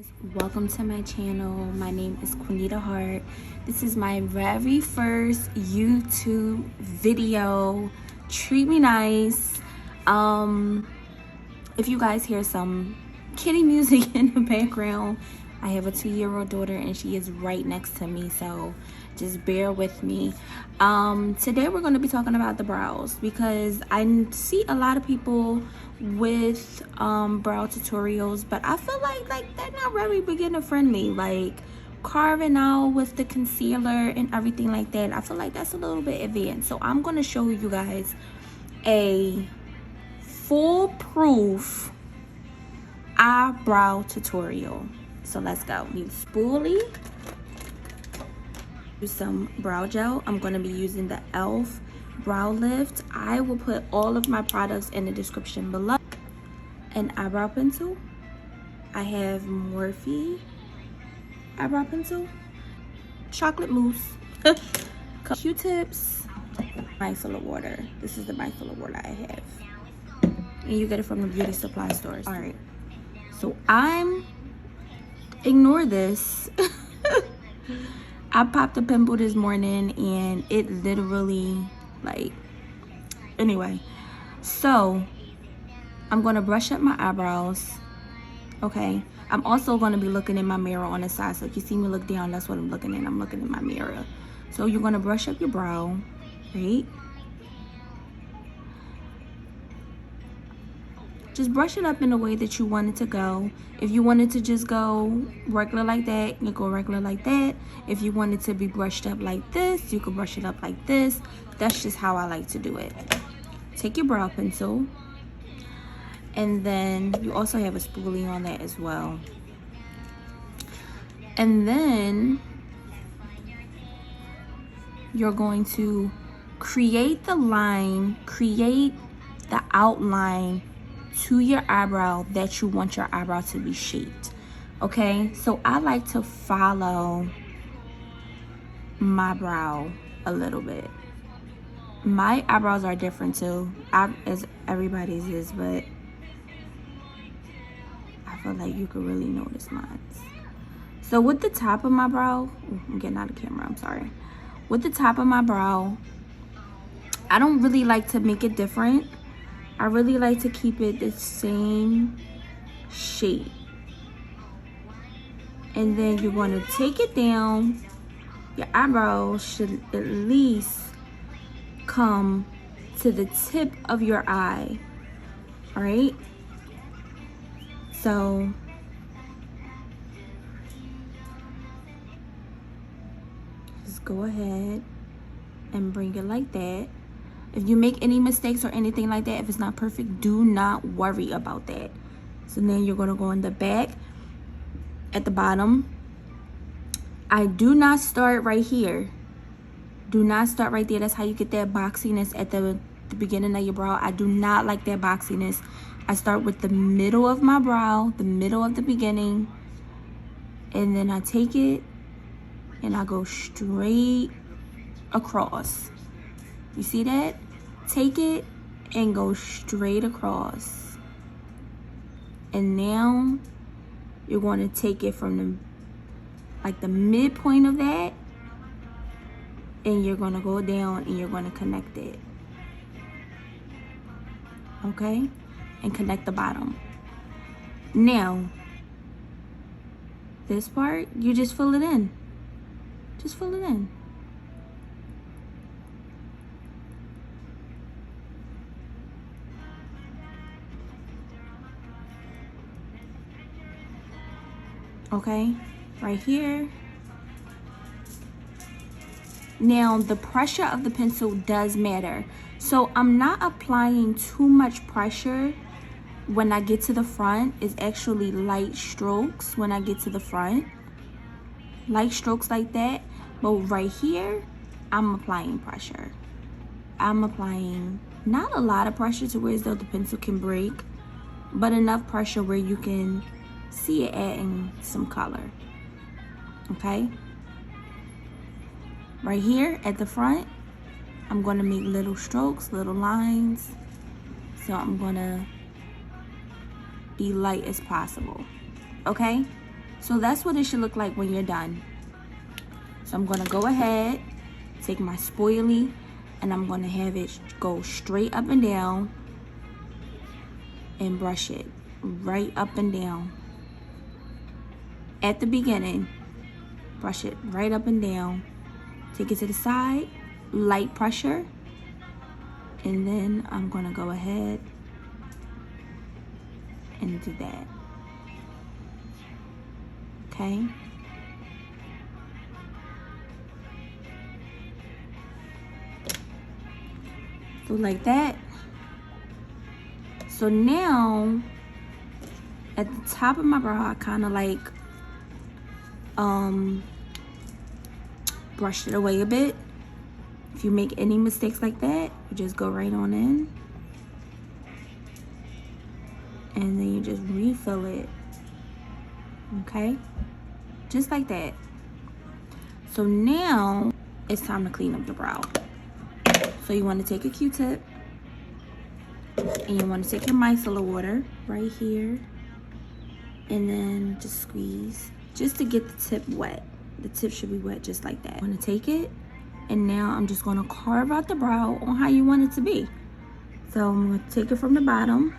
guys, welcome to my channel. My name is Hart. This is my very first YouTube video. Treat me nice. If you guys hear some kitty music in the background, I have a 2-year-old daughter and she is right next to me, so just bear with me. Today we're going to be talking about the brows because I see a lot of people with brow tutorials, but I feel like they're not very beginner friendly. Like carving out with the concealer and everything like that, I feel like that's a little bit advanced. So I'm going to show you guys a foolproof eyebrow tutorial. So let's go. Need spoolie, use some brow gel. I'm going to be using the E.L.F brow lift. I will put all of my products in the description below. An eyebrow pencil. I have MORPHE eyebrow pencil, chocolate mousse, Q-tips, micellar water. This is the micellar water I have, and you get it from the beauty supply stores. All right, so ignore this. I popped a pimple this morning and it literally, like, anyway, so I'm gonna brush up my eyebrows. Okay, I'm also gonna be looking in my mirror on the side, so if you see me look down, that's what I'm looking at. I'm looking in my mirror. So you're gonna brush up your brow, right? Just brush it up in the way that you want it to go. If you wanted to just go regular like that, you go regular like that. If you want it to be brushed up like this, you can brush it up like this. That's just how I like to do it. Take your brow pencil, and then you also have a spoolie on that as well. And then you're going to create the line, create the outline to your eyebrow that you want your eyebrow to be shaped. Okay, so I like to follow my brow a little bit. My eyebrows are different too, as everybody's is, but I feel like you could really notice mine. So with the top of my brow, I'm getting out of camera, I'm sorry. With the top of my brow, I don't really like to make it different. I really like to keep it the same shape. And then you're going to take it down. Your eyebrows should at least come to the tip of your eye. All right? So just go ahead and bring it like that. If you make any mistakes or anything like that, if it's not perfect, do not worry about that. So then you're going to go in the back at the bottom. I do not start right here. Do not start right there. That's how you get that boxiness at the beginning of your brow. I do not like that boxiness. I start with the middle of my brow, the middle of the beginning, and then I take it and I go straight across. You see that? Take it and go straight across. And now you're going to take it from the midpoint of that, and you're going to go down and you're going to connect it. Okay? And connect the bottom. Now, this part, you just fill it in. Just fill it in. Okay, right here. Now the pressure of the pencil does matter, so I'm not applying too much pressure when I get to the front. It's actually light strokes when I get to the front, light strokes like that. But right here I'm applying pressure. I'm applying not a lot of pressure to where as though the pencil can break, but enough pressure where you can see it adding some color. Okay, right here at the front, I'm going to make little strokes, little lines. So I'm going to be light as possible. Okay, So that's what it should look like when you're done. So I'm gonna go ahead, take my spoilie, and I'm gonna have it go straight up and down and brush it right up and down. At the beginning, brush it right up and down. Take it to the side, light pressure, and then I'm gonna go ahead and do that. Okay? So like that. So now, at the top of my brow, I kind of like brushed it away a bit. If you make any mistakes like that, you just go right on in. And then you just refill it. Okay? Just like that. So now, it's time to clean up the brow. So you want to take a Q-tip. And you want to take your micellar water right here. And then just squeeze. Just to get the tip wet. The tip should be wet just like that. I'm going to take it. And now I'm just going to carve out the brow on how you want it to be. So I'm going to take it from the bottom.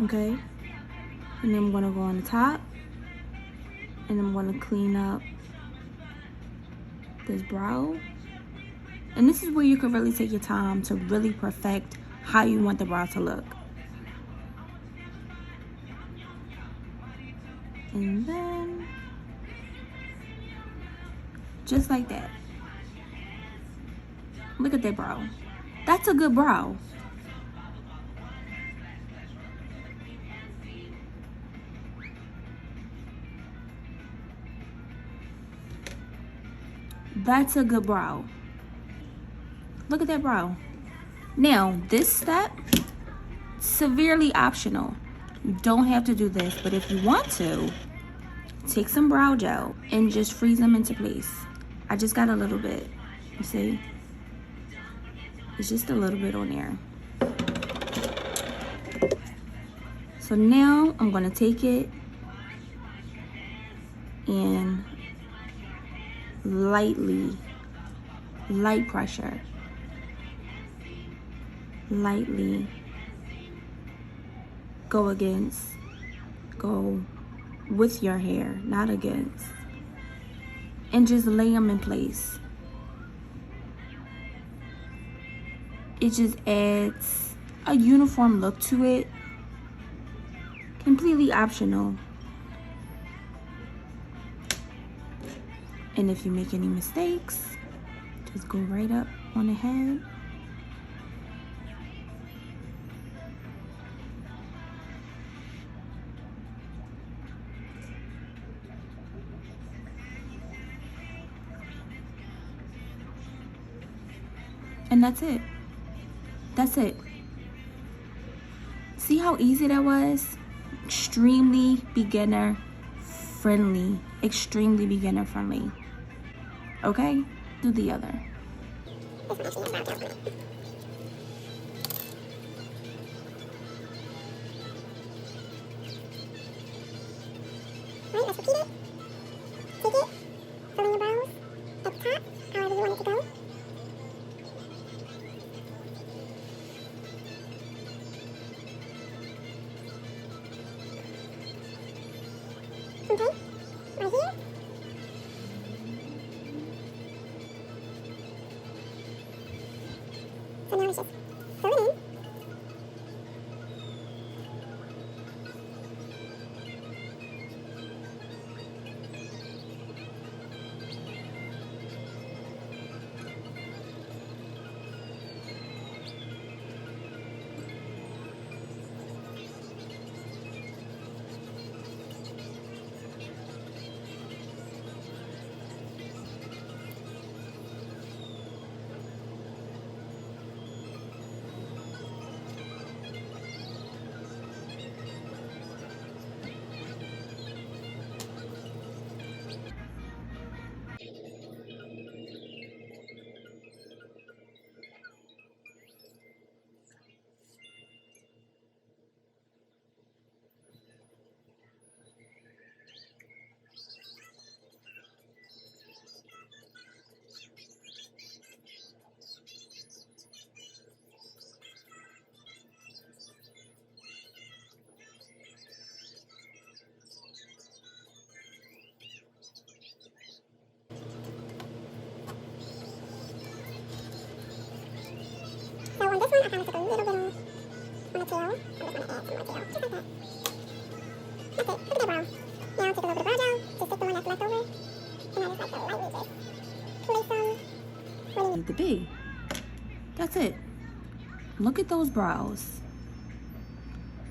Okay, and then I'm gonna go on the top, and I'm gonna clean up this brow. And this is where you can really take your time to really perfect how you want the brow to look. And then, just like that. Look at that brow. That's a good brow. That's a good brow. Look at that brow. Now, this step, severely optional. You don't have to do this, but if you want to, take some brow gel and just freeze them into place. I just got a little bit, you see? It's just a little bit on there. So now I'm gonna take it and lightly, light pressure, lightly go with your hair, not against, and just lay them in place. It just adds a uniform look to it. Completely optional. And if you make any mistakes, just go right up on the head. And that's it. That's it. See how easy that was? Extremely beginner friendly. Extremely beginner friendly. Okay? Do the other. Let's repeat it. Take it. Fill in your brows at the top, however you want it to go. Okay, right here. this one, I kind of took a little bit on the tail. I'm just going to add some more tail, just like that. That's it. Look at that brow. Now take a little bit of brow gel, just take the one that's left over, and I just like to lightly just place some. Need to be. That's it. Look at those brows.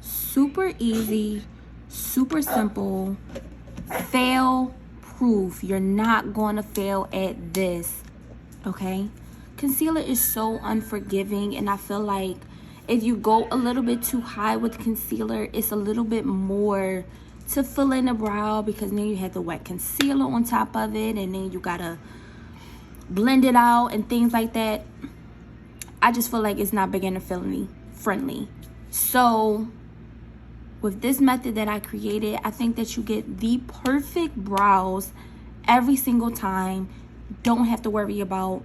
Super easy, super simple, fail proof. You're not gonna fail at this, okay? Concealer is so unforgiving, and I feel like if you go a little bit too high with concealer, it's a little bit more to fill in the brow, because then you have the wet concealer on top of it, and then you gotta blend it out and things like that. I just feel like it's not beginner friendly. So with this method that I created, I think that you get the perfect brows every single time. Don't have to worry about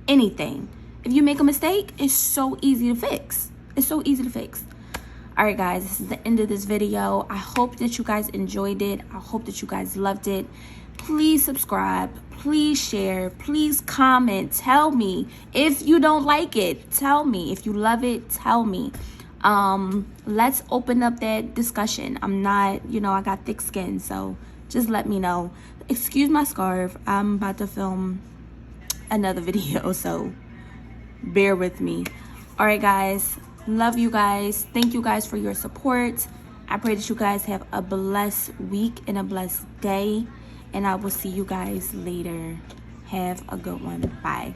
anything. If you make a mistake, it's so easy to fix. It's so easy to fix. All right, guys, this is the end of this video. I hope that you guys enjoyed it. I hope that you guys loved it. Please subscribe. Please share. Please comment. Tell me if you don't like it. Tell me if you love it. Tell me. Let's open up that discussion. I'm not, I got thick skin, so just let me know. Excuse my scarf. I'm about to film another video, so bear with me. All right, guys. Love you guys. Thank you guys for your support. I pray that you guys have a blessed week and a blessed day, and I will see you guys later. Have a good one. Bye.